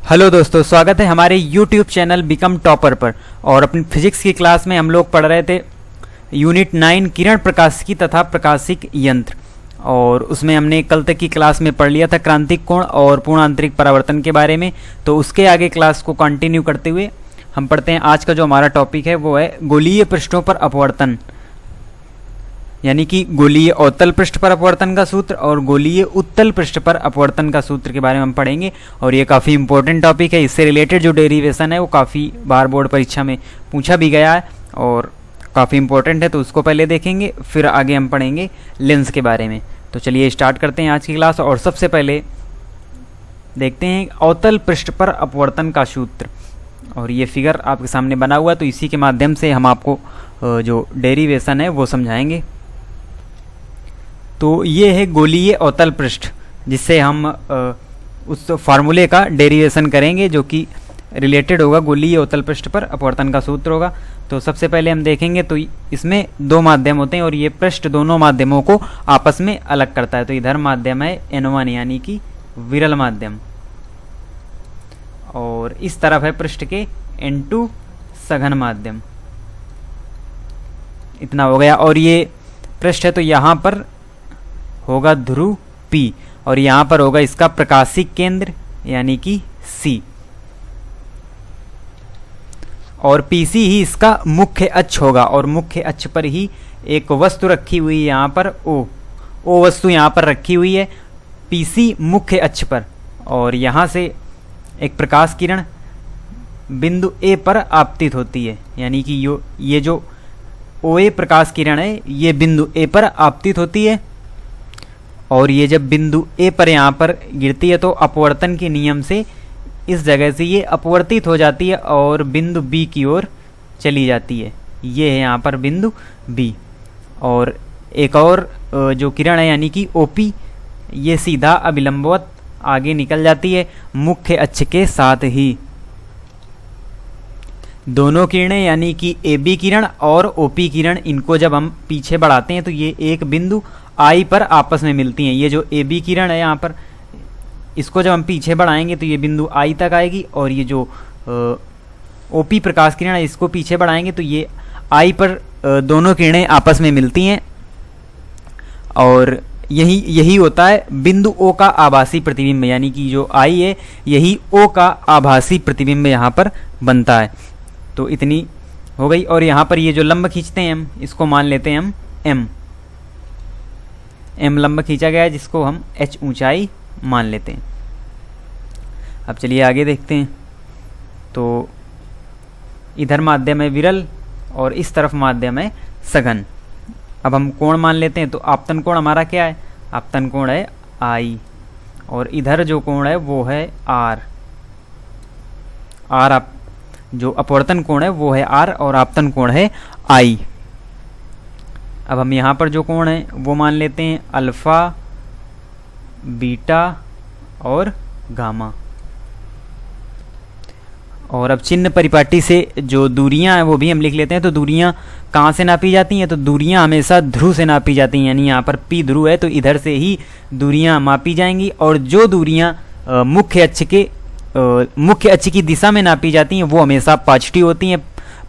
Hello दोस्तों, स्वागत है हमारे YouTube चैनल बिकम टॉपर पर। और अपनी फिजिक्स की क्लास में हम लोग पढ़ रहे थे यूनिट 9 किरण प्रकाशिकी तथा प्रकाशिक यंत्र। और उसमें हमने कल तक की क्लास में पढ़ लिया था क्रांतिक कोण और पूर्ण आंतरिक परावर्तन के बारे में। तो उसके आगे क्लास को कंटिन्यू करते हुए हम पढ़ते हैं आज का जो हमारा टॉपिक है वो है गोलीय पृष्ठों पर अपवर्तन, यानी कि गोलीय अवतल पृष्ठ पर अपवर्तन का सूत्र और गोलीय उत्तल पृष्ठ पर अपवर्तन का सूत्र के बारे में हम पढ़ेंगे। और ये काफ़ी इंपॉर्टेंट टॉपिक है। इससे रिलेटेड जो डेरिवेशन है वो काफ़ी बार बोर्ड परीक्षा में पूछा भी गया है और काफ़ी इंपॉर्टेंट है, तो उसको पहले देखेंगे, फिर आगे हम पढ़ेंगे लेंस के बारे में। तो चलिए स्टार्ट करते हैं आज की क्लास। और सबसे पहले देखते हैं अवतल पृष्ठ पर अपवर्तन का सूत्र। और ये फिगर आपके सामने बना हुआ है, तो इसी के माध्यम से हम आपको जो डेरिवेशन है वो समझाएंगे। तो ये है गोलीय अवतल पृष्ठ, जिससे हम उस फार्मूले का डेरिवेशन करेंगे जो कि रिलेटेड होगा गोलीय अवतल पृष्ठ पर अपवर्तन का सूत्र होगा। तो सबसे पहले हम देखेंगे तो इसमें दो माध्यम होते हैं और ये पृष्ठ दोनों माध्यमों को आपस में अलग करता है। तो इधर माध्यम है N1 यानी कि विरल माध्यम, और इस तरफ है पृष्ठ के N2 सघन माध्यम। इतना हो गया। और ये पृष्ठ है तो यहाँ पर होगा ध्रुव P और यहाँ पर होगा इसका प्रकाशिक केंद्र यानी कि C, और PC ही इसका मुख्य अक्ष होगा। और मुख्य अक्ष पर ही एक वस्तु रखी हुई है, यहाँ पर O वस्तु यहाँ पर रखी हुई है PC मुख्य अक्ष पर। और यहाँ से एक प्रकाश किरण बिंदु A पर आपतित होती है, यानी कि ये जो OA प्रकाश किरण है ये बिंदु A पर आपतित होती है। और ये जब बिंदु A पर यहाँ पर गिरती है तो अपवर्तन के नियम से इस जगह से ये अपवर्तित हो जाती है और बिंदु B की ओर चली जाती है। ये है यहाँ पर बिंदु B। और एक और जो किरण है यानी कि OP, ये सीधा अभिलंबवत आगे निकल जाती है मुख्य अक्ष के साथ ही। दोनों किरणें यानी कि AB किरण और OP किरण, इनको जब हम पीछे बढ़ाते हैं तो ये एक बिंदु I पर आपस में मिलती हैं। ये जो AB किरण है यहाँ पर, इसको जब हम पीछे बढ़ाएंगे तो ये बिंदु I तक आएगी, और ये जो OP प्रकाश किरण है इसको पीछे बढ़ाएंगे तो ये I पर दोनों किरणें आपस में मिलती हैं। और यही होता है बिंदु O का आभासी प्रतिबिंब, यानी कि जो I है यही O का आभासी प्रतिबिंब यहाँ पर बनता है। तो इतनी हो गई। और यहाँ पर ये जो लंब खींचते हैं हम, इसको मान लेते हैं हम M लंब खींचा गया है, जिसको हम H ऊंचाई मान लेते हैं। अब चलिए आगे देखते हैं। तो इधर माध्यम है विरल और इस तरफ माध्यम है सघन। अब हम कोण मान लेते हैं। तो आपतन कोण हमारा क्या है? आपतन कोण है I, और इधर जो कोण है वो है R। जो अपवर्तन कोण है वो है R और आपतन कोण है I। अब हम यहाँ पर जो कोण है वो मान लेते हैं अल्फा, बीटा और गामा। और अब चिन्ह परिपाटी से जो दूरियां हैं वो भी हम लिख लेते हैं। तो दूरियां कहाँ से नापी जाती हैं? तो दूरियां हमेशा ध्रुव से नापी जाती हैं, यानी यहाँ पर P ध्रुव है तो इधर से ही दूरियां मापी जाएंगी। और जो दूरियां मुख्य अक्ष की दिशा में नापी जाती हैं वो हमेशा पॉजिटिव होती हैं,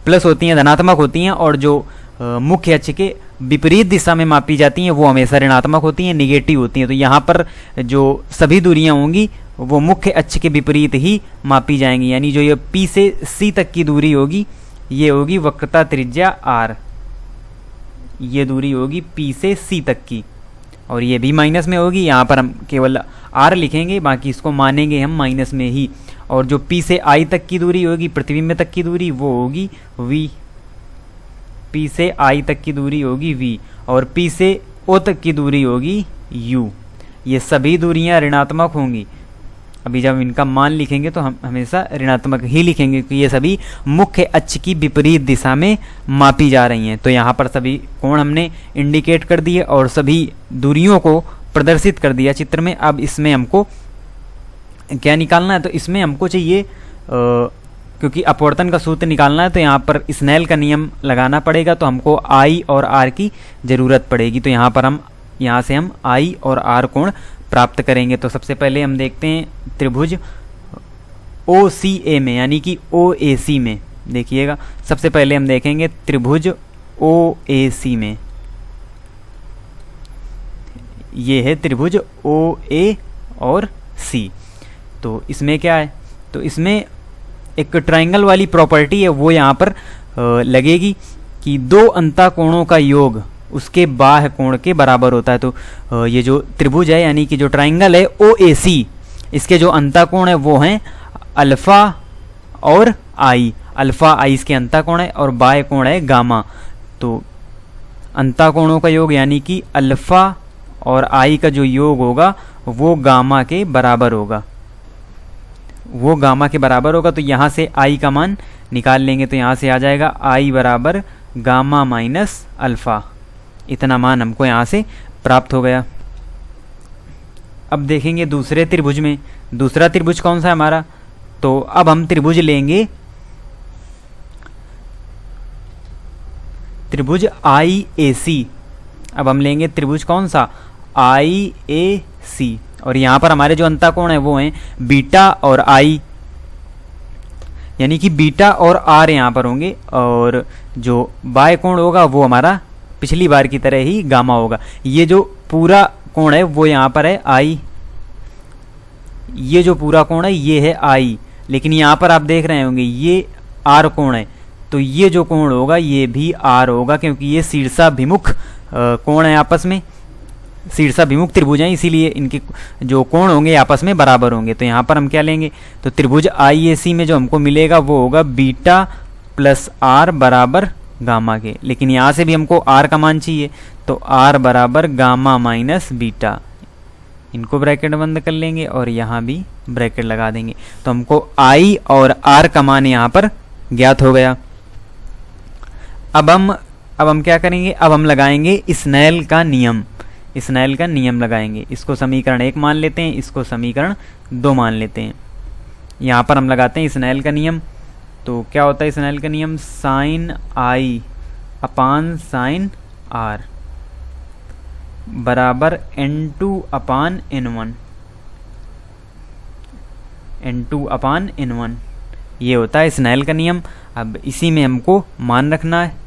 प्लस होती हैं, धनात्मक होती हैं। और जो मुख्य अक्ष के विपरीत दिशा में मापी जाती हैं वो हमेशा ऋणात्मक होती हैं, निगेटिव होती हैं। तो यहाँ पर जो सभी दूरियां होंगी वो मुख्य अक्ष के विपरीत ही मापी जाएंगी, यानी जो ये P से C तक की दूरी होगी ये होगी वक्रता त्रिज्या R। ये दूरी होगी P से C तक की, और ये भी माइनस में होगी। यहाँ पर हम केवल R लिखेंगे, बाकी इसको मानेंगे हम माइनस में ही। और जो P से I तक की दूरी होगी, प्रतिबिंब तक की दूरी, वो होगी V। P से I तक की दूरी होगी V, और P से O तक की दूरी होगी U। ये सभी दूरियां ऋणात्मक होंगी। अभी जब इनका मान लिखेंगे तो हम हमेशा ऋणात्मक ही लिखेंगे, क्योंकि ये सभी मुख्य अक्ष की विपरीत दिशा में मापी जा रही हैं। तो यहाँ पर सभी कोण हमने इंडिकेट कर दिए और सभी दूरियों को प्रदर्शित कर दिया चित्र में। अब इसमें हमको क्या निकालना है? तो इसमें हमको चाहिए क्योंकि अपवर्तन का सूत्र निकालना है तो यहाँ पर स्नेल का नियम लगाना पड़ेगा। तो हमको I और R की ज़रूरत पड़ेगी। तो यहाँ से हम I और R कोण प्राप्त करेंगे। तो सबसे पहले हम देखते हैं त्रिभुज ओ सी ए में, यानी कि ओ ए सी में। देखिएगा, सबसे पहले हम देखेंगे त्रिभुज ओ ए सी में। ये है त्रिभुज ओ ए और सी। तो इसमें क्या है, तो इसमें एक ट्रायंगल वाली प्रॉपर्टी है, वो यहाँ पर लगेगी कि दो अंतःकोणों का योग उसके बाह्य कोण के बराबर होता है। तो ये जो त्रिभुज है, यानी कि जो ट्रायंगल है ओ ए सी, इसके जो अंतःकोण है वो हैं अल्फा और आई। अल्फा आई इसके अंतःकोण है और बाह्य कोण है गामा। तो अंतःकोणों का योग यानी कि अल्फा और आई का जो योग होगा वो गामा के बराबर होगा, वो गामा के बराबर होगा। तो यहाँ से आई का मान निकाल लेंगे, तो यहाँ से आ जाएगा आई बराबर गामा माइनस अल्फा। इतना मान हमको यहाँ से प्राप्त हो गया। अब देखेंगे दूसरे त्रिभुज में, दूसरा त्रिभुज कौन सा है हमारा, तो अब हम त्रिभुज लेंगे त्रिभुज आई ए सी। अब हम लेंगे त्रिभुज कौन सा, आई ए सी। और यहाँ पर हमारे जो अंतःकोण है वो हैं बीटा और आई, यानी कि बीटा और आर यहाँ पर होंगे, और जो बाह्य कोण होगा वो हमारा पिछली बार की तरह ही गामा होगा। ये जो पूरा कोण है वो यहाँ पर है आई, ये जो पूरा कोण है ये है आई, लेकिन यहाँ पर आप देख रहे होंगे ये आर कोण है, तो ये जो कोण होगा ये भी आर होगा, क्योंकि ये शीर्षाभिमुख कोण है, आपस में शीर्षाभिमुख त्रिभुज हैं, इसीलिए इनके जो कोण होंगे आपस में बराबर होंगे। तो यहाँ पर हम क्या लेंगे, तो त्रिभुज आई ए सी में जो हमको मिलेगा वो होगा बीटा प्लस आर बराबर गामा के। लेकिन यहाँ से भी हमको आर का मान चाहिए, तो आर बराबर गामा माइनस बीटा। इनको ब्रैकेट बंद कर लेंगे और यहाँ भी ब्रैकेट लगा देंगे, तो हमको आई और आर का मान यहाँ पर ज्ञात हो गया। अब हम क्या करेंगे, अब हम लगाएंगे स्नेल का नियम। स्नेल का नियम लगाएंगे। इसको समीकरण 1 मान लेते हैं, इसको समीकरण 2 मान लेते हैं। यहाँ पर हम लगाते हैं स्नेल का नियम। तो क्या होता है स्नेल का नियम, sine I upon sine R बराबर N2 अपान N1, N2 अपान N1, ये होता है स्नेल का नियम। अब इसी में हमको मान रखना है।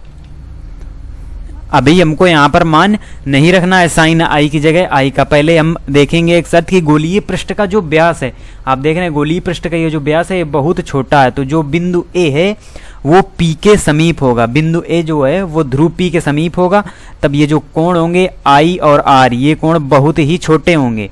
अभी हमको यहाँ पर मान नहीं रखना है साइन आई की जगह आई का। पहले हम देखेंगे एक शर्त कि गोलीय पृष्ठ का जो व्यास है, आप देख रहे हैं गोलीय पृष्ठ का ये जो व्यास है ये बहुत छोटा है, तो जो बिंदु ए है वो पी के समीप होगा। बिंदु ए जो है वो ध्रुव पी के समीप होगा, तब ये जो कोण होंगे आई और आर, ये कोण बहुत ही छोटे होंगे,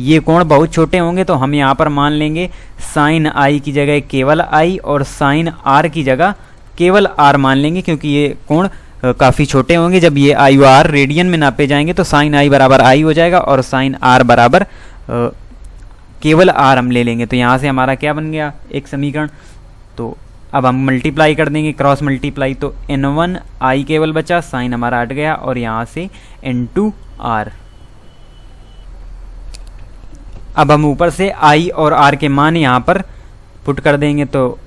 ये कोण बहुत छोटे होंगे। तो हम यहाँ पर मान लेंगे साइन आई की जगह केवल आई और साइन आर की जगह केवल आर मान लेंगे, क्योंकि ये कोण काफ़ी छोटे होंगे। जब ये आई और आर रेडियन में नापे जाएंगे तो साइन आई बराबर आई हो जाएगा और साइन आर बराबर केवल आर हम ले लेंगे। तो यहाँ से हमारा क्या बन गया, एक समीकरण। तो अब हम मल्टीप्लाई कर देंगे, क्रॉस मल्टीप्लाई, तो N1 आई केवल बचा, साइन हमारा हट गया, और यहाँ से N2 आर। अब हम ऊपर से आई और आर के मान यहाँ पर पुट कर देंगे, तो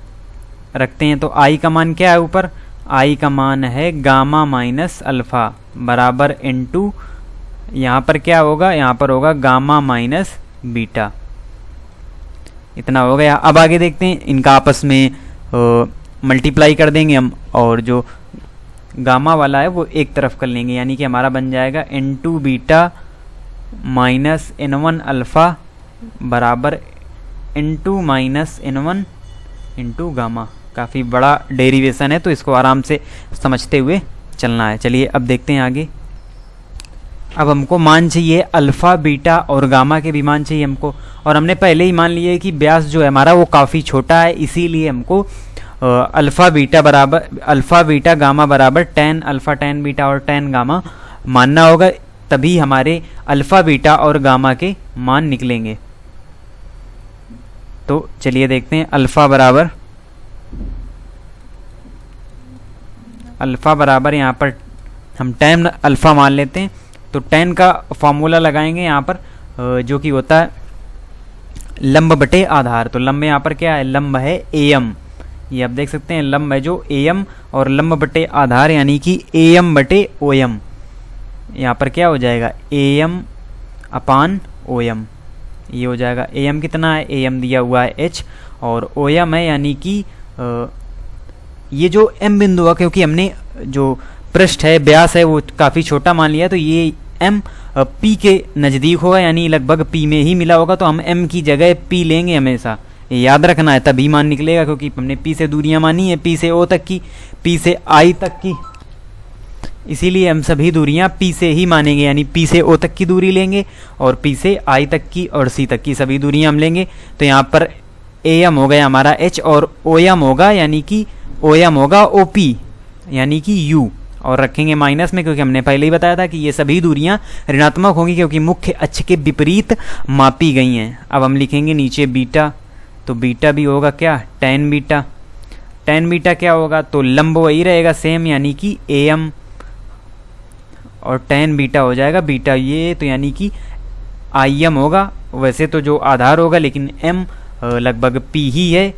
रखते हैं। तो आई का मान क्या है ऊपर, आई का मान है गामा माइनस अल्फ़ा बराबर N2, यहाँ पर क्या होगा, यहाँ पर होगा गामा माइनस बीटा। इतना हो गया। अब आगे देखते हैं, इनका आपस में मल्टीप्लाई कर देंगे हम, और जो गामा वाला है वो एक तरफ कर लेंगे, यानी कि हमारा बन जाएगा N2 beta minus N1 alpha बराबर N2 minus N1 into gamma. काफ़ी बड़ा डेरिवेशन है, तो इसको आराम से समझते हुए चलना है। चलिए अब देखते हैं आगे। अब हमको मान चाहिए अल्फ़ा बीटा और गामा के भी मान चाहिए हमको, और हमने पहले ही मान लिया है कि व्यास जो है हमारा वो काफ़ी छोटा है, इसीलिए हमको अल्फ़ा बीटा गामा बराबर tan अल्फ़ा tan बीटा और tan गामा मानना होगा, तभी हमारे अल्फ़ा बीटा और गामा के मान निकलेंगे। तो चलिए देखते हैं, अल्फ़ा बराबर यहाँ पर हम tan अल्फ़ा मान लेते हैं, तो tan का फॉर्मूला लगाएंगे यहाँ पर, जो कि होता है लंब बटे आधार। तो लंब यहाँ पर क्या है, लंब है AM, ये आप देख सकते हैं लंब है जो AM, और लंब बटे आधार यानी कि AM बटे OM। यहाँ पर क्या हो जाएगा, AM अपान OM, ये हो जाएगा। AM कितना है, AM दिया हुआ है H, और ओयम है, यानी कि ये जो m बिंदु है, क्योंकि हमने जो पृष्ठ है व्यास है वो काफ़ी छोटा मान लिया, तो ये m p के नज़दीक होगा, यानी लगभग p में ही मिला होगा, तो हम m की जगह p लेंगे हमेशा। ये याद रखना है, तभी मान निकलेगा, क्योंकि हमने p से दूरियां मानी है, p से o तक की, p से i तक की, इसीलिए हम सभी दूरियां p से ही मानेंगे, यानी p से o तक की दूरी लेंगे और p से i तक की और c तक की सभी दूरियां हम लेंगे। तो यहाँ पर am हो गया हमारा h और ओयम होगा, यानी कि ओयम होगा OP यानी कि u, और रखेंगे माइनस में, क्योंकि हमने पहले ही बताया था कि ये सभी दूरियां ऋणात्मक होंगी, क्योंकि मुख्य अक्ष के विपरीत मापी गई हैं। अब हम लिखेंगे नीचे बीटा, तो बीटा भी होगा क्या, tan बीटा। tan बीटा क्या होगा, तो लंब वही रहेगा सेम, यानी कि am, और tan बीटा हो जाएगा बीटा ये, तो यानी कि im होगा। वैसे तो जो आधार होगा, लेकिन m लगभग p ही है,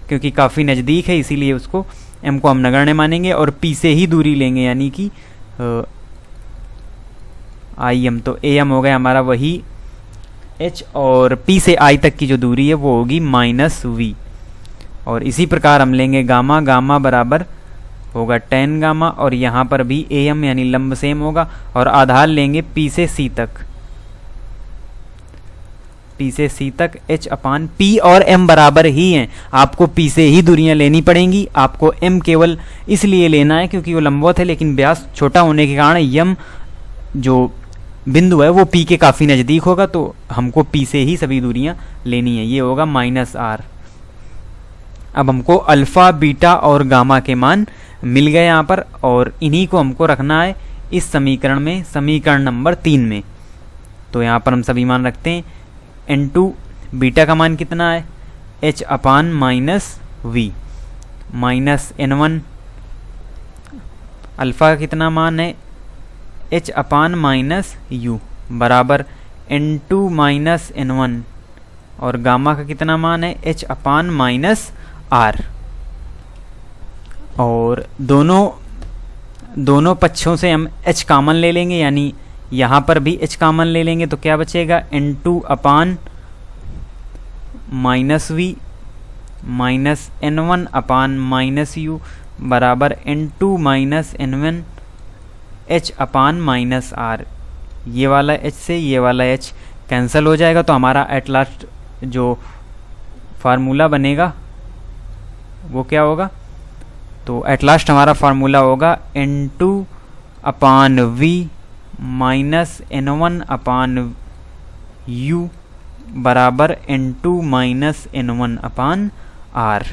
क्योंकि काफ़ी नज़दीक है, इसीलिए उसको m को हम नगण्य मानेंगे और p से ही दूरी लेंगे, यानी कि im। तो am हो गया हमारा वही h, और p से i तक की जो दूरी है वो होगी -v। और इसी प्रकार हम लेंगे गामा, गामा बराबर होगा tan गामा, और यहाँ पर भी am यानी लंब सेम होगा, और आधार लेंगे p से c तक, p से c तक h अपान p और m बराबर ही हैं। आपको p से ही दूरियां लेनी पड़ेंगी, आपको m केवल इसलिए लेना है क्योंकि वो लंबवत है, लेकिन व्यास छोटा होने के कारण यम जो बिंदु है वो p के काफ़ी नज़दीक होगा, तो हमको p से ही सभी दूरियां लेनी है। ये होगा -r। अब हमको अल्फ़ा, बीटा और गामा के मान मिल गए यहाँ पर, और इन्हीं को हमको रखना है इस समीकरण में, समीकरण नंबर 3 में। तो यहाँ पर हम सभी मान रखते हैं। n2 बीटा का मान कितना है, h अपान -v, -n1 अल्फ़ा का कितना मान है, h अपान -u बराबर n2 -n1, और गामा का कितना मान है, h अपान -r। और दोनों पक्षों से हम h कॉमन ले लेंगे, यानी यहाँ पर भी h कॉमन ले लेंगे, तो क्या बचेगा, n2 अपान -v -n1 अपान -u बराबर n2 -n1 h अपान -r। ये वाला h से ये वाला h कैंसिल हो जाएगा, तो हमारा एट लास्ट जो फार्मूला बनेगा वो क्या होगा, तो एट लास्ट हमारा फार्मूला होगा n2 अपान v -n1 अपान u बराबर n2 -n1 अपान r।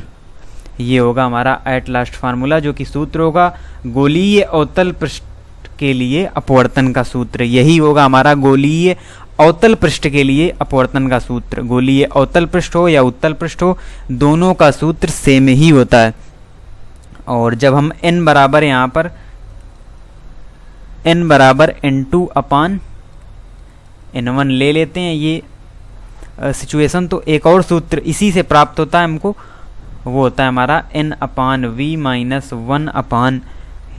ये होगा हमारा एट लास्ट फार्मूला, जो कि सूत्र होगा गोलीय अवतल पृष्ठ के लिए अपवर्तन का सूत्र। यही होगा हमारा गोलीय अवतल पृष्ठ के लिए अपवर्तन का सूत्र। गोलीय अवतल पृष्ठ हो या उत्तल पृष्ठ हो, दोनों का सूत्र सेम ही होता है। और जब हम n बराबर यहाँ पर n बराबर n2 अपान n1 ले लेते हैं, ये सिचुएशन, तो एक और सूत्र इसी से प्राप्त होता है हमको, वो होता है हमारा n अपान v -1 अपान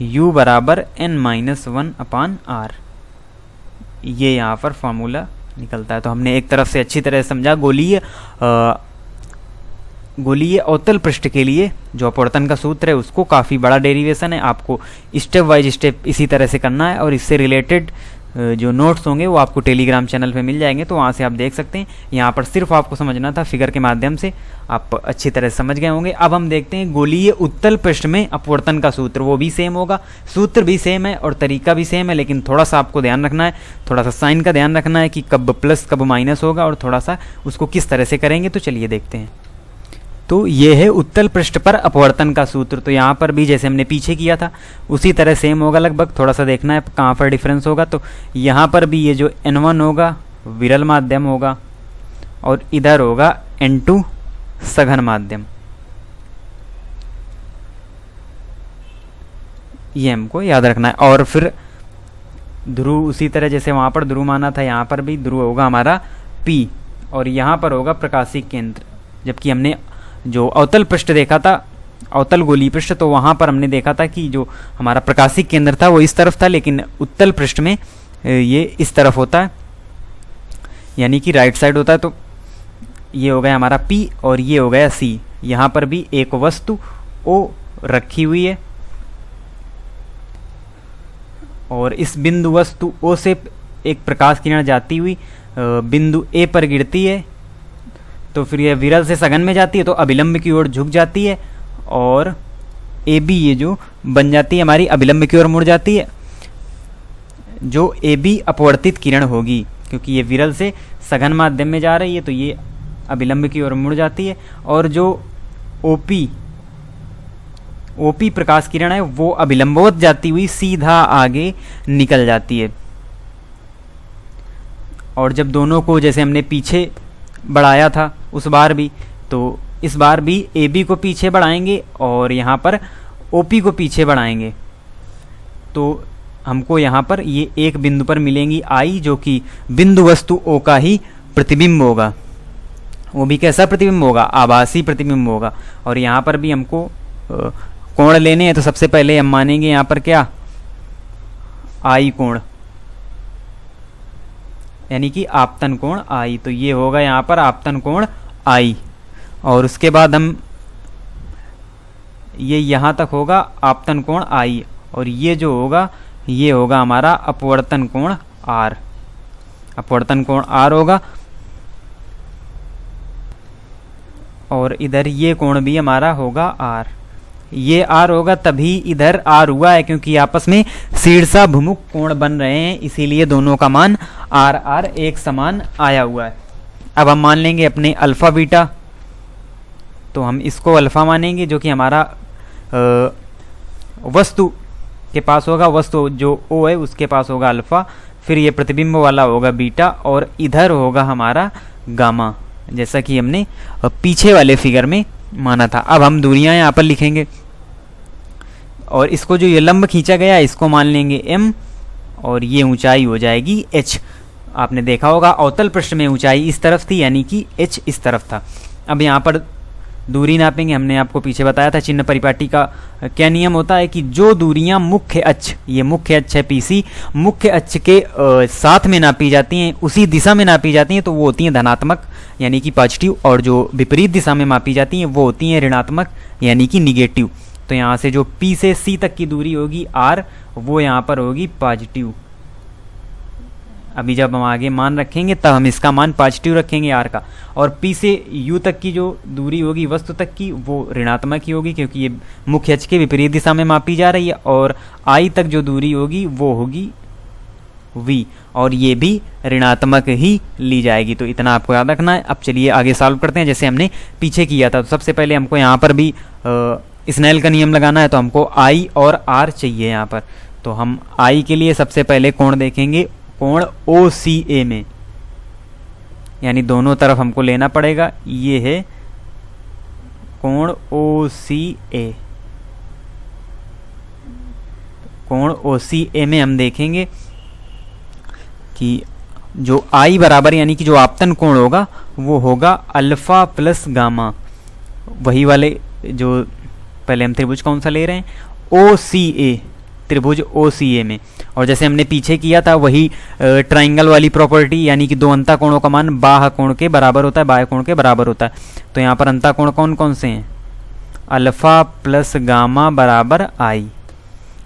u बराबर n-1 अपान r। ये यहाँ पर फार्मूला निकलता है। तो हमने एक तरफ से अच्छी तरह समझा गोलीय अवतल पृष्ठ के लिए जो अपवर्तन का सूत्र है उसको, काफ़ी बड़ा डेरिवेशन है, आपको स्टेप वाइज स्टेप इसी तरह से करना है, और इससे रिलेटेड जो नोट्स होंगे वो आपको टेलीग्राम चैनल पे मिल जाएंगे, तो वहाँ से आप देख सकते हैं। यहाँ पर सिर्फ आपको समझना था, फिगर के माध्यम से आप अच्छी तरह समझ गए होंगे। अब हम देखते हैं गोलीय उत्तल पृष्ठ में अपवर्तन का सूत्र, वो भी सेम होगा, सूत्र भी सेम है और तरीका भी सेम है, लेकिन थोड़ा सा आपको ध्यान रखना है, थोड़ा सा साइन का ध्यान रखना है कि कब प्लस कब माइनस होगा, और थोड़ा सा उसको किस तरह से करेंगे। तो चलिए देखते हैं। तो ये है उत्तल पृष्ठ पर अपवर्तन का सूत्र। तो यहाँ पर भी जैसे हमने पीछे किया था उसी तरह सेम होगा लगभग, थोड़ा सा देखना है कहाँ पर डिफरेंस होगा। तो यहाँ पर भी ये जो n1 होगा विरल माध्यम होगा, और इधर होगा n2 सघन माध्यम। ये हमको याद रखना है। और फिर ध्रुव उसी तरह जैसे वहाँ पर ध्रुव माना था, यहाँ पर भी ध्रुव होगा हमारा P, और यहाँ पर होगा प्रकाशिक केंद्र। जबकि हमने जो अवतल पृष्ठ देखा था, अवतल गोलीय पृष्ठ, तो वहाँ पर हमने देखा था कि जो हमारा प्रकाशिक केंद्र था वो इस तरफ था, लेकिन उत्तल पृष्ठ में ये इस तरफ होता है, यानी कि राइट साइड होता है। तो ये हो गया हमारा P और ये हो गया C। यहाँ पर भी एक वस्तु O रखी हुई है और इस बिंदु वस्तु O से एक प्रकाश किरण जाती हुई बिंदु A पर गिरती है, तो फिर यह विरल से सघन में जाती है तो अभिलंब की ओर झुक जाती है और AB ये जो बन जाती है हमारी अभिलंब की ओर मुड़ जाती है, जो AB अपवर्तित किरण होगी, क्योंकि ये विरल से सघन माध्यम में जा रही है तो ये अभिलंब की ओर मुड़ जाती है। और जो OP प्रकाश किरण है वो अभिलंबवत जाती हुई सीधा आगे निकल जाती है। और जब दोनों को जैसे हमने पीछे बढ़ाया था उस बार भी, तो इस बार भी AB को पीछे बढ़ाएंगे और यहाँ पर OP को पीछे बढ़ाएंगे, तो हमको यहाँ पर ये एक बिंदु पर मिलेंगी I, जो कि बिंदु वस्तु O का ही प्रतिबिंब होगा। वो भी कैसा प्रतिबिंब होगा? आभासी प्रतिबिंब होगा। और यहाँ पर भी हमको कोण लेने हैं, तो सबसे पहले हम मानेंगे यहाँ पर क्या? I कोण, यानी कि आपतन कोण I। तो ये होगा यहाँ पर आपतन कोण I। और उसके बाद हम ये यहाँ तक होगा आपतन कोण I, और ये जो होगा ये होगा हमारा अपवर्तन कोण R। अपवर्तन कोण R होगा और इधर ये कोण भी हमारा होगा R। ये R होगा तभी इधर R हुआ है, क्योंकि आपस में शीर्षाभिमुख कोण बन रहे हैं, इसीलिए दोनों का मान R एक समान आया हुआ है। अब हम मान लेंगे अपने अल्फा बीटा, तो हम इसको अल्फा मानेंगे, जो कि हमारा वस्तु के पास होगा, वस्तु जो O है उसके पास होगा अल्फा, फिर ये प्रतिबिंब वाला होगा बीटा और इधर होगा हमारा गामा, जैसा कि हमने पीछे वाले फिगर में माना था। अब हम दूरियां यहाँ पर लिखेंगे और इसको जो ये लंब खींचा गया इसको मान लेंगे m और ये ऊंचाई हो जाएगी h। आपने देखा होगा अवतल पृष्ठ में ऊंचाई इस तरफ थी, यानी कि h इस तरफ था। अब यहाँ पर दूरी नापेंगे। हमने आपको पीछे बताया था चिन्ह परिपाटी का क्या नियम होता है कि जो दूरियां मुख्य अक्ष, ये मुख्य अक्ष है PC, मुख्य अक्ष के साथ में नापी जाती हैं, उसी दिशा में नापी जाती हैं, तो वो होती हैं धनात्मक यानी कि पॉजिटिव, और जो विपरीत दिशा में मापी जाती हैं वो होती हैं ऋणात्मक यानी कि निगेटिव। तो यहाँ से जो P से C तक की दूरी होगी R, वो यहाँ पर होगी पॉजिटिव। अभी जब हम आगे मान रखेंगे तब हम इसका मान पॉजिटिव रखेंगे R का, और P से U तक की जो दूरी होगी वस्तु तक की वो ऋणात्मक ही होगी, क्योंकि ये मुख्य अक्ष के विपरीत दिशा में मापी जा रही है, और I तक जो दूरी होगी वो होगी V, और ये भी ऋणात्मक ही ली जाएगी। तो इतना आपको याद रखना है। अब चलिए आगे सॉल्व करते हैं जैसे हमने पीछे किया था। तो सबसे पहले हमको यहाँ पर भी स्नेल का नियम लगाना है, तो हमको I और R चाहिए यहाँ पर। तो हम I के लिए सबसे पहले कोण देखेंगे, कोण OCA में, यानी दोनों तरफ हमको लेना पड़ेगा। ये है कोण OCA। कोण OCA में हम देखेंगे कि जो I बराबर यानी कि जो आपतन कोण होगा वो होगा अल्फा प्लस गामा। वही वाले जो पहले हम त्रिभुज कौन सा ले रहे हैं, OCA, त्रिभुज OCA में। और जैसे हमने पीछे किया था वही ट्राइंगल वाली प्रॉपर्टी, यानी कि दो अंता कोणों का मान बाह्य कोण के बराबर होता है, बाह्य कोण के बराबर होता है। तो यहाँ पर अंता कोण कौन कौन से हैं? अल्फा प्लस गामा बराबर I।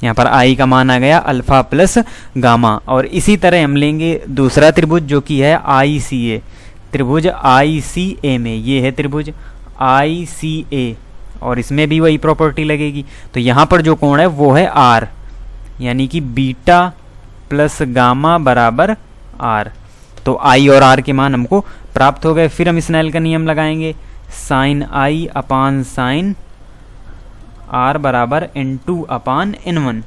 यहाँ पर I का मान आ गया अल्फा प्लस गामा। और इसी तरह हम लेंगे दूसरा त्रिभुज जो कि है ICA, त्रिभुज ICA में। ये है त्रिभुज ICA और इसमें भी वही प्रॉपर्टी लगेगी। तो यहाँ पर जो कोण है वो है R, यानी कि बीटा प्लस गामा बराबर R। तो I और R के मान हमको प्राप्त हो गए। फिर हम स्नेल का नियम लगाएंगे, sine I upon sine R बराबर N2 अपान N1।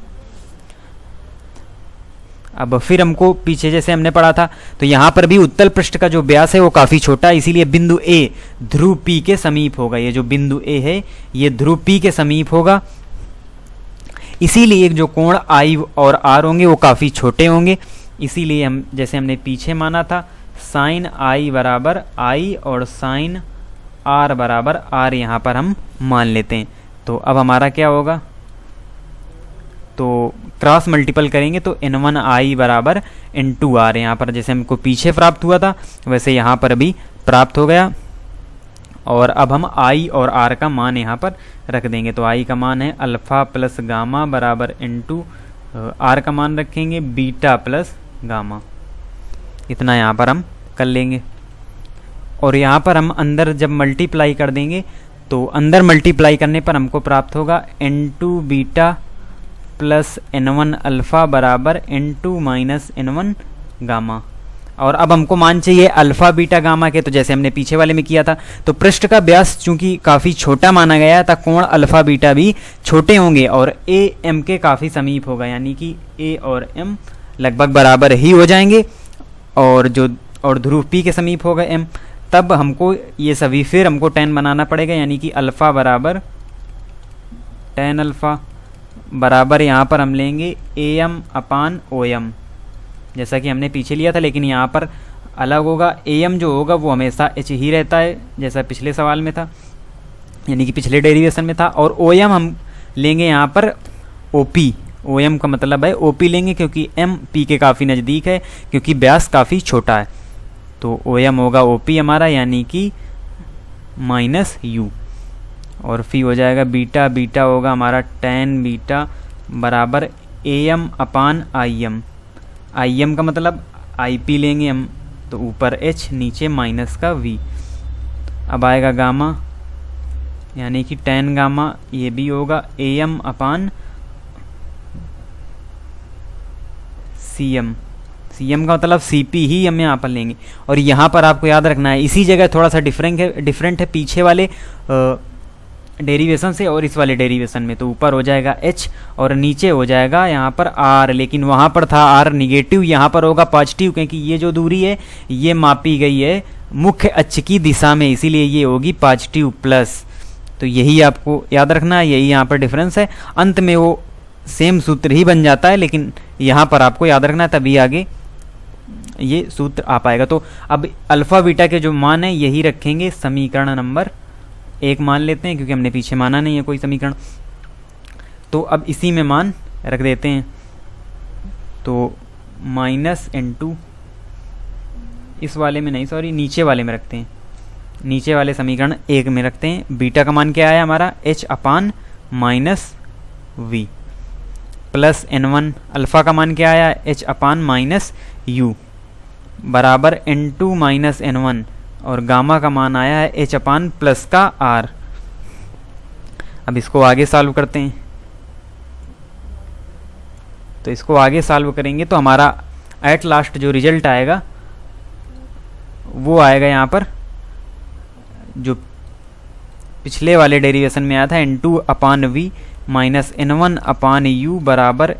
अब फिर हमको पीछे जैसे हमने पढ़ा था, तो यहाँ पर भी उत्तल पृष्ठ का जो व्यास है वो काफ़ी छोटा है, इसीलिए बिंदु A ध्रुव P के समीप होगा। ये जो बिंदु A है ये ध्रुव P के समीप होगा, इसीलिए जो कोण I और R होंगे वो काफ़ी छोटे होंगे। इसीलिए हम जैसे हमने पीछे माना था साइन I बराबर I और साइन R बराबर R यहाँ पर हम मान लेते हैं। तो अब हमारा क्या होगा, तो क्रॉस मल्टीपल करेंगे तो N1I बराबर N2R। यहाँ पर जैसे हमको पीछे प्राप्त हुआ था वैसे यहाँ पर भी प्राप्त हो गया। और अब हम आई और आर का मान यहाँ पर रख देंगे। तो आई का मान है अल्फ़ा प्लस गामा बराबर इनटू आर का मान रखेंगे बीटा प्लस गामा। इतना यहाँ पर हम कर लेंगे और यहाँ पर हम अंदर जब मल्टीप्लाई कर देंगे तो अंदर मल्टीप्लाई करने पर हमको प्राप्त होगा n2 beta plus n1 alpha बराबर n2 माइनस n1 गामा। और अब हमको मान चाहिए अल्फ़ा बीटा गामा के, तो जैसे हमने पीछे वाले में किया था। तो पृष्ठ का व्यास चूंकि काफ़ी छोटा माना गया था, कोण अल्फ़ा बीटा भी छोटे होंगे और ए एम के काफ़ी समीप होगा, यानी कि ए और एम लगभग बराबर ही हो जाएंगे और ध्रुव पी के समीप होगा एम। तब हमको ये सभी फिर हमको tan बनाना पड़ेगा, यानी कि अल्फ़ा बराबर tan अल्फ़ा बराबर यहाँ पर हम लेंगे ए एम अपान ओ एम, जैसा कि हमने पीछे लिया था, लेकिन यहाँ पर अलग होगा। ए एम जो होगा वो हमेशा एच ही रहता है, जैसा पिछले सवाल में था, यानी कि पिछले डेरिवेशन में था। और ओ एम हम लेंगे यहाँ पर ओ पी, ओ एम का मतलब है ओ पी लेंगे, क्योंकि एम पी के काफ़ी नज़दीक है, क्योंकि व्यास काफ़ी छोटा है। तो ओ एम होगा ओ पी हमारा, यानी कि माइनस यू, और फी हो जाएगा बीटा, बीटा होगा हमारा tan बीटा बराबर A M upon I M. I M का मतलब आई पी लेंगे हम, तो ऊपर एच नीचे माइनस का वी। अब आएगा गामा, यानी कि tan गामा, ये भी होगा A M upon C M. C M का मतलब सी पी ही हम यहाँ पर लेंगे। और यहाँ पर आपको याद रखना है, इसी जगह थोड़ा सा डिफरेंट है पीछे वाले डेरिवेशन से और इस वाले डेरिवेशन में। तो ऊपर हो जाएगा h और नीचे हो जाएगा यहाँ पर r, लेकिन वहाँ पर था r निगेटिव, यहाँ पर होगा पॉजिटिव, क्योंकि ये जो दूरी है ये मापी गई है मुख्य अक्ष की दिशा में, इसीलिए ये होगी पॉजिटिव प्लस। तो यही आपको याद रखना है, यही यहाँ पर डिफरेंस है। अंत में वो सेम सूत्र ही बन जाता है, लेकिन यहाँ पर आपको याद रखना है, तभी आगे ये सूत्र आ पाएगा। तो अब अल्फ़ा बीटा के जो मान है यही रखेंगे, समीकरण नंबर 1 मान लेते हैं, क्योंकि हमने पीछे माना नहीं है कोई समीकरण। तो अब इसी में मान रख देते हैं, तो माइनस n2, इस वाले में नहीं, सॉरी नीचे वाले में रखते हैं, नीचे वाले समीकरण 1 में रखते हैं। बीटा का मान क्या आया हमारा h upon minus V, plus n1, alpha का मान क्या आया h अपान माइनस यू बराबर n2 माइनस n1, और गामा का मान आया है h अपान प्लस का r। अब इसको आगे सॉल्व करते हैं, तो इसको आगे सॉल्व करेंगे तो हमारा एट लास्ट जो रिजल्ट आएगा वो आएगा यहाँ पर जो पिछले वाले डेरिवेशन में आया था, n2 upon V minus n1 upon U बराबर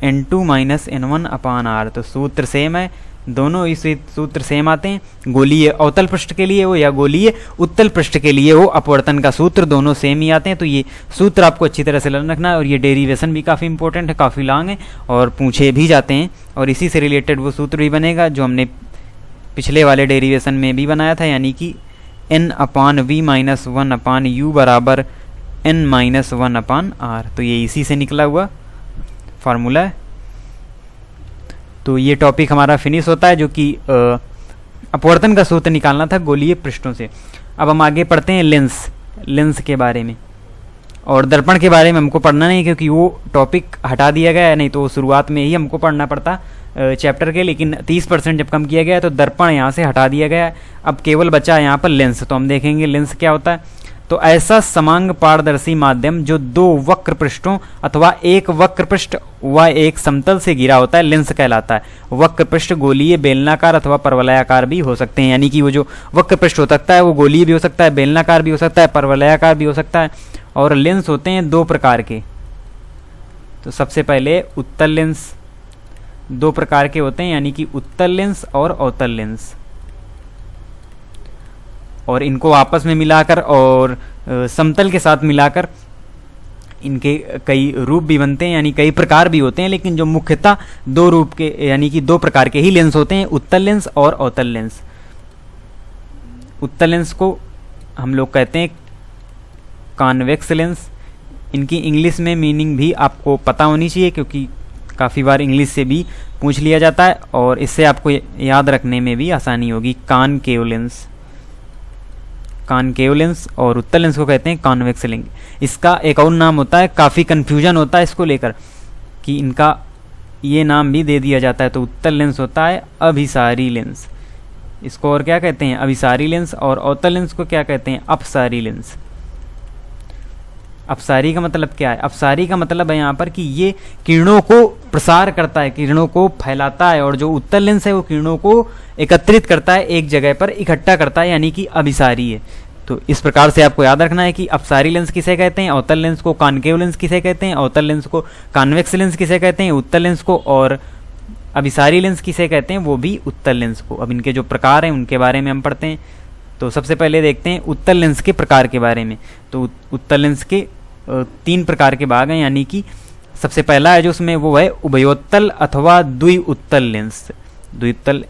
n2 माइनस n1 अपान r। तो सूत्र सेम है, दोनों ही सूत्र सेम आते हैं। गोलीय अवतल पृष्ठ के लिए हो या गोलीय उत्तल पृष्ठ के लिए हो, अपवर्तन का सूत्र दोनों सेम ही आते हैं। तो ये सूत्र आपको अच्छी तरह से लर्न रखना है। और ये डेरिवेशन भी काफ़ी इंपॉर्टेंट है, काफ़ी लॉन्ग है और पूछे भी जाते हैं। और इसी से रिलेटेड वो सूत्र भी बनेगा जो हमने पिछले वाले डेरिवेशन में भी बनाया था, यानी कि n upon V minus 1 upon U बराबर n माइनस 1 अपान r। तो ये इसी से निकला हुआ फार्मूला है। तो ये टॉपिक हमारा फिनिश होता है, जो कि अपवर्तन का सूत्र निकालना था गोलीय पृष्ठों से। अब हम आगे पढ़ते हैं लेंस के बारे में। और दर्पण के बारे में हमको पढ़ना नहीं, क्योंकि वो टॉपिक हटा दिया गया है, नहीं तो शुरुआत में ही हमको पढ़ना पड़ता चैप्टर के, लेकिन 30% जब कम किया गया है तो दर्पण यहाँ से हटा दिया गया है। अब केवल बचा यहाँ पर लेंस। तो हम देखेंगे लेंस क्या होता है। तो ऐसा समांग पारदर्शी माध्यम जो दो वक्र पृष्ठों अथवा एक वक्र पृष्ठ व एक समतल से घिरा होता है लेंस कहलाता है। वक्र पृष्ठ गोलीय, बेलनाकार अथवा परवलयाकार भी हो सकते हैं, यानी कि वो जो वक्र पृष्ठ हो सकता है वो गोलीय भी हो सकता है, बेलनाकार भी हो सकता है, परवलयाकार भी हो सकता है। और लेंस होते हैं 2 प्रकार के। तो सबसे पहले उत्तल लेंस 2 प्रकार के होते हैं, यानी कि उत्तल लेंस और अवतल लेंस। और इनको आपस में मिलाकर और समतल के साथ मिलाकर इनके कई रूप भी बनते हैं, यानी कई प्रकार भी होते हैं, लेकिन जो मुख्यतः 2 रूप के यानी कि 2 प्रकार के ही लेंस होते हैं, उत्तल लेंस और अवतल लेंस। उत्तल लेंस को हम लोग कहते हैं कॉन्वेक्स लेंस। इनकी इंग्लिश में मीनिंग भी आपको पता होनी चाहिए, क्योंकि काफ़ी बार इंग्लिश से भी पूछ लिया जाता है और इससे आपको याद रखने में भी आसानी होगी। कॉनकेव लेंस, कॉनकेव लेंस, और उत्तल लेंस को कहते हैं कॉन्वेक्स लेंस। इसका एक और नाम होता है, काफ़ी कन्फ्यूजन होता है इसको लेकर कि इनका ये नाम भी दे दिया जाता है। तो उत्तल लेंस होता है अभिसारी लेंस, इसको और क्या कहते हैं, अभिसारी लेंस, और अवतल लेंस को क्या कहते हैं, अपसारी लेंस। अपसारी का मतलब क्या है, अपसारी का मतलब है यहाँ पर कि ये किरणों को प्रसार करता है, किरणों को फैलाता है, और जो उत्तल लेंस है वो किरणों को एकत्रित करता है, एक जगह पर इकट्ठा करता है, यानी कि अभिसारी है। तो इस प्रकार से आपको याद रखना है कि अपसारी लेंस किसे कहते हैं, अवतल लेंस को कॉनकेव लेंस किसे कहते हैं, अवतल लेंस को कॉन्वेक्स लेंस किसे कहते हैं, उत्तल लेंस को, और अभिसारी लेंस किसे कहते हैं, वो भी उत्तल लेंस को। अब इनके जो प्रकार हैं उनके बारे में हम पढ़ते हैं। तो सबसे पहले देखते हैं उत्तल लेंस के प्रकार के बारे में। तो उत्तल लेंस के 3 प्रकार के भाग हैं, यानी कि सबसे पहला है जो उसमें वो है उभयोत्तल अथवा द्विउत्तल लेंस। द्विउत्तल,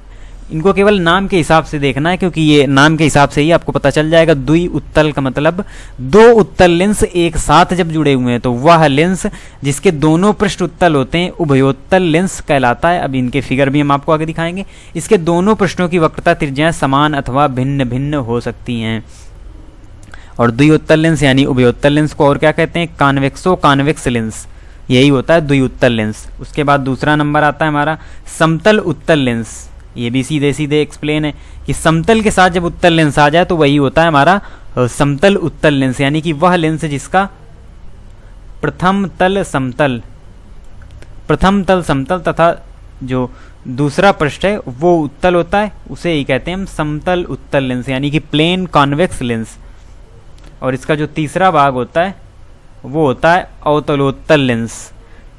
इनको केवल नाम के हिसाब से देखना है, क्योंकि ये नाम के हिसाब से ही आपको पता चल जाएगा। द्विउत्तल का मतलब 2 उत्तल लेंस एक साथ जब जुड़े हुए हैं तो वह लेंस जिसके दोनों पृष्ठ उत्तल होते हैं उभयोत्तल लेंस कहलाता है। अब इनके फिगर भी हम आपको आगे दिखाएंगे। इसके दोनों पृष्ठों की वक्रता त्रिज्याएं समान अथवा भिन्न भिन्न हो सकती हैं। और द्विउत्तल लेंस यानी उभयोत्तल लेंस को और क्या कहते हैं, कॉन्वेक्सो कॉन्वेक्स लेंस, यही होता है द्विउत्तल लेंस। उसके बाद दूसरा नंबर आता है हमारा समतल उत्तल लेंस। ये भी सीधे सीधे एक्सप्लेन है कि समतल के साथ जब उत्तल लेंस आ जाए तो वही होता है हमारा समतल उत्तल लेंस, यानी कि वह लेंस जिसका प्रथम तल समतल तथा जो दूसरा पृष्ठ है वो उत्तल होता है, उसे ही कहते हैं हम समतल उत्तल लेंस, यानी कि प्लेन कॉन्वेक्स लेंस। और इसका जो तीसरा भाग होता है वो होता है अवतलोत्तल लेंस,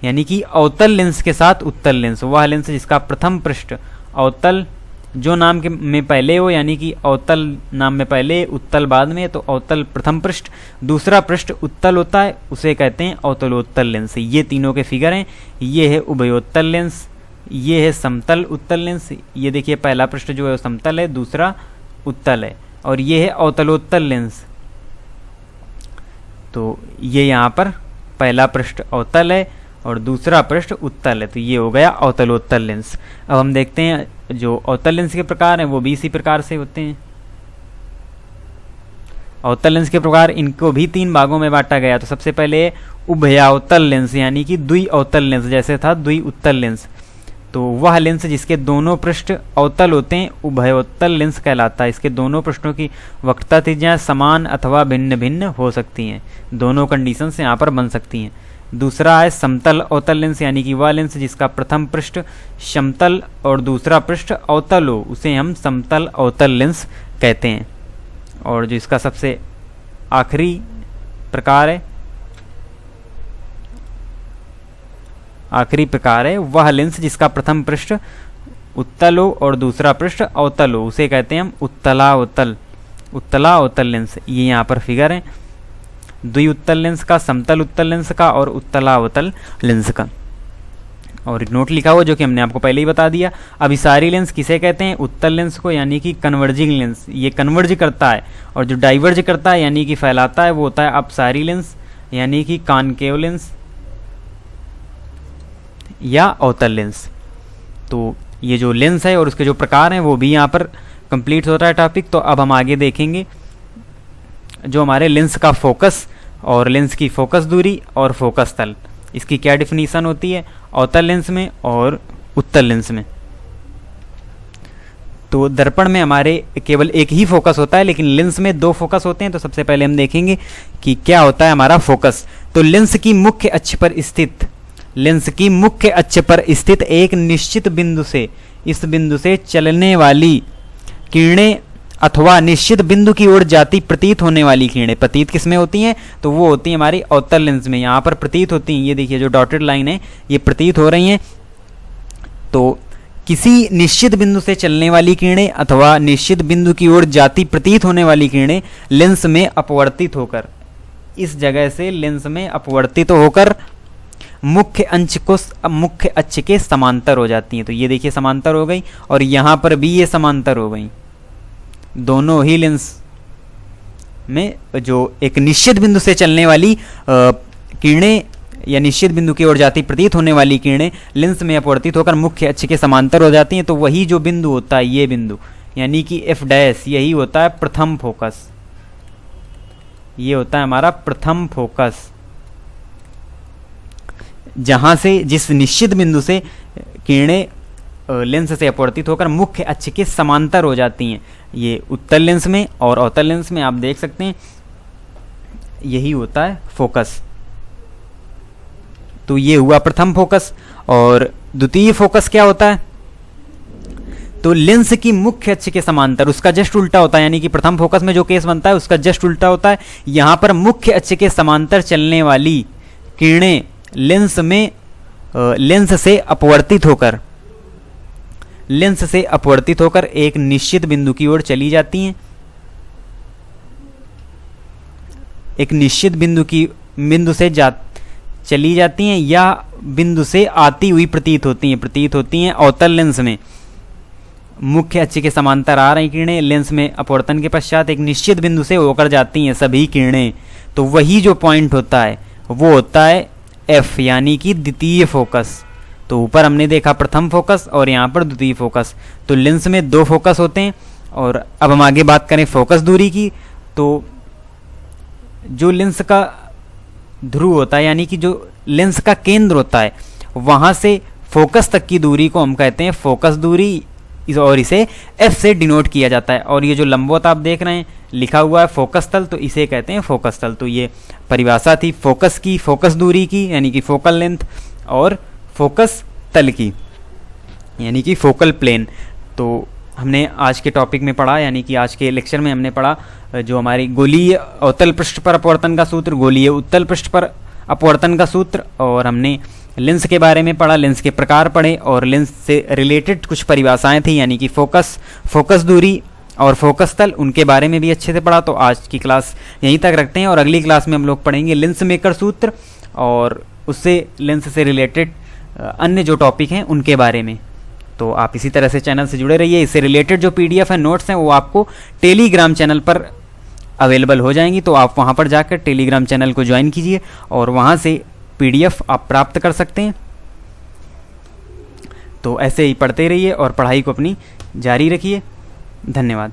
यानी कि अवतल लेंस के साथ उत्तल लेंस, वह लेंस जिसका प्रथम पृष्ठ अवतल जो नाम के में पहले हो, यानी कि अवतल नाम में पहले उत्तल बाद में, तो अवतल प्रथम पृष्ठ, दूसरा पृष्ठ उत्तल होता है, उसे कहते हैं अवतलोत्तल लेंस। ये तीनों के फिगर हैं। ये है उभयोत्तल लेंस, ये है समतल उत्तल लेंस। ये देखिए पहला पृष्ठ जो है वो समतल है, दूसरा उत्तल है, और ये है अवतलोत्तल लेंस। तो ये यहाँ पर पहला पृष्ठ अवतल है और दूसरा पृष्ठ उत्तल है, तो ये हो गया अवतलोत्तल लेंस। अब हम देखते हैं जो अवतल लेंस के प्रकार हैं वो भी इसी प्रकार से होते हैं। अवतल लेंस के प्रकार इनको भी 3 भागों में बांटा गया। तो सबसे पहले उभयावतल लेंस, यानी कि द्विअवतल लेंस, जैसे था द्विउत्तल लेंस, तो वह लेंस जिसके दोनों पृष्ठ अवतल होते हैं उभयोत्तल लेंस कहलाता है। इसके दोनों पृष्ठों की वक्रता त्रिज्याएं समान अथवा भिन्न भिन्न हो सकती हैं। दोनों कंडीशंस यहाँ पर बन सकती हैं। दूसरा है समतल अवतल लेंस, यानी कि वह लेंस जिसका प्रथम पृष्ठ समतल और दूसरा पृष्ठ अवतल हो, उसे हम समतल अवतल लेंस कहते हैं। और जो इसका सबसे आखिरी प्रकार है वह लेंस जिसका प्रथम पृष्ठ उत्तल हो और दूसरा पृष्ठ अवतल हो, उसे कहते हैं हम उत्तलावतल लेंस। ये यहाँ पर फिगर है द्विउत्तल लेंस का, समतल उत्तल लेंस का और उत्तलावतल लेंस का। और एक नोट लिखा हुआ जो कि हमने आपको पहले ही बता दिया। अभिसारी लेंस किसे कहते हैं, उत्तल लेंस को, यानी कि कन्वर्जिंग लेंस, ये कन्वर्ज करता है। और जो डाइवर्ज करता है यानी कि फैलाता है वो होता है अपसारी लेंस, यानी कि कॉनकेव लेंस या अवतल लेंस। तो ये जो लेंस है और उसके जो प्रकार हैं वो भी यहाँ पर कंप्लीट होता है टॉपिक। तो अब हम आगे देखेंगे जो हमारे लेंस का फोकस और लेंस की फोकस दूरी और फोकस तल, इसकी क्या डिफिनीशन होती है अवतल लेंस में और उत्तल लेंस में। तो दर्पण में हमारे केवल एक ही फोकस होता है, लेकिन लेंस में 2 फोकस होते हैं। तो सबसे पहले हम देखेंगे कि क्या होता है हमारा फोकस। तो लेंस की मुख्य अक्ष पर स्थित एक निश्चित बिंदु से, इस बिंदु से चलने वाली किरणें अथवा निश्चित बिंदु की ओर जाती प्रतीत होने वाली किरणें, प्रतीत किसमें होती हैं, तो वो होती हैं हमारी अवतल लेंस में। यहाँ पर प्रतीत होती हैं, ये देखिए जो डॉटेड लाइन है ये प्रतीत हो रही हैं। तो किसी निश्चित बिंदु से चलने वाली किरणें अथवा निश्चित बिंदु की ओर जाती प्रतीत होने वाली किरणें लेंस में अपवर्तित होकर, इस जगह से लेंस में अपवर्तित होकर मुख्य अक्ष के समांतर हो जाती हैं। तो ये देखिए समांतर हो गई, और यहाँ पर भी ये समांतर हो गई। दोनों ही लेंस में जो एक निश्चित बिंदु से चलने वाली किरणें या निश्चित बिंदु की ओर जाती प्रतीत होने वाली किरणें लेंस में अपवर्तित होकर मुख्य अक्ष के समांतर हो जाती हैं। तो वही जो बिंदु होता है, ये बिंदु यानी कि F', यही होता है प्रथम फोकस। ये होता है हमारा प्रथम फोकस, जहां से जिस निश्चित बिंदु से किरणें लेंस से अपवर्तित होकर मुख्य अक्ष के समांतर हो जाती हैं। ये उत्तल लेंस में और अवतल लेंस में आप देख सकते हैं, यही होता है फोकस। तो ये हुआ प्रथम फोकस। और द्वितीय फोकस क्या होता है? तो लेंस की मुख्य अक्ष के समांतर, उसका जस्ट उल्टा होता है, यानी कि प्रथम फोकस में जो केस बनता है उसका जस्ट उल्टा होता है। यहां पर मुख्य अक्ष के समांतर चलने वाली किरणें लेंस से अपवर्तित होकर एक निश्चित बिंदु की ओर चली जाती हैं। एक निश्चित बिंदु से चली जाती हैं या बिंदु से आती हुई प्रतीत होती हैं अवतल लेंस में। मुख्य अक्ष के समांतर आ रही किरणें लेंस में अपवर्तन के पश्चात एक निश्चित बिंदु से होकर जाती हैं सभी किरणें। तो वही जो पॉइंट होता है वो होता है एफ, यानी कि द्वितीय फोकस। तो ऊपर हमने देखा प्रथम फोकस और यहाँ पर द्वितीय फोकस। तो लेंस में 2 फोकस होते हैं। और अब हम आगे बात करें फोकस दूरी की, तो जो लेंस का ध्रुव होता है, यानी कि जो लेंस का केंद्र होता है, वहाँ से फोकस तक की दूरी को हम कहते हैं फोकस दूरी, और इसे एफ से डिनोट किया जाता है। और ये जो लंबवत आप देख रहे हैं लिखा हुआ है फोकस तल, तो इसे कहते हैं फोकस तल। तो ये परिभाषा थी फोकस की, फोकस दूरी की यानी कि फोकल लेंथ, और फोकस तल की यानी कि फोकल प्लेन। तो हमने आज के टॉपिक में पढ़ा, यानी कि आज के लेक्चर में हमने पढ़ा जो हमारी गोलीय अवतल पृष्ठ पर अपवर्तन का सूत्र, गोलीय उत्तल पृष्ठ पर अपवर्तन का सूत्र, और हमने लेंस के बारे में पढ़ा, लेंस के प्रकार पढ़े, और लेंस से रिलेटेड कुछ परिभाषाएं थी, यानी कि फोकस दूरी और फोकस तल, उनके बारे में भी अच्छे से पढ़ा। तो आज की क्लास यहीं तक रखते हैं और अगली क्लास में हम लोग पढ़ेंगे लेंस मेकर सूत्र और उससे लेंस से रिलेटेड अन्य जो टॉपिक हैं उनके बारे में। तो आप इसी तरह से चैनल से जुड़े रहिए। इससे रिलेटेड जो PDF है, नोट्स हैं, वो आपको टेलीग्राम चैनल पर अवेलेबल हो जाएंगी। तो आप वहाँ पर जाकर टेलीग्राम चैनल को ज्वाइन कीजिए और वहाँ से PDF आप प्राप्त कर सकते हैं। तो ऐसे ही पढ़ते रहिए और पढ़ाई को अपनी जारी रखिए। धन्यवाद।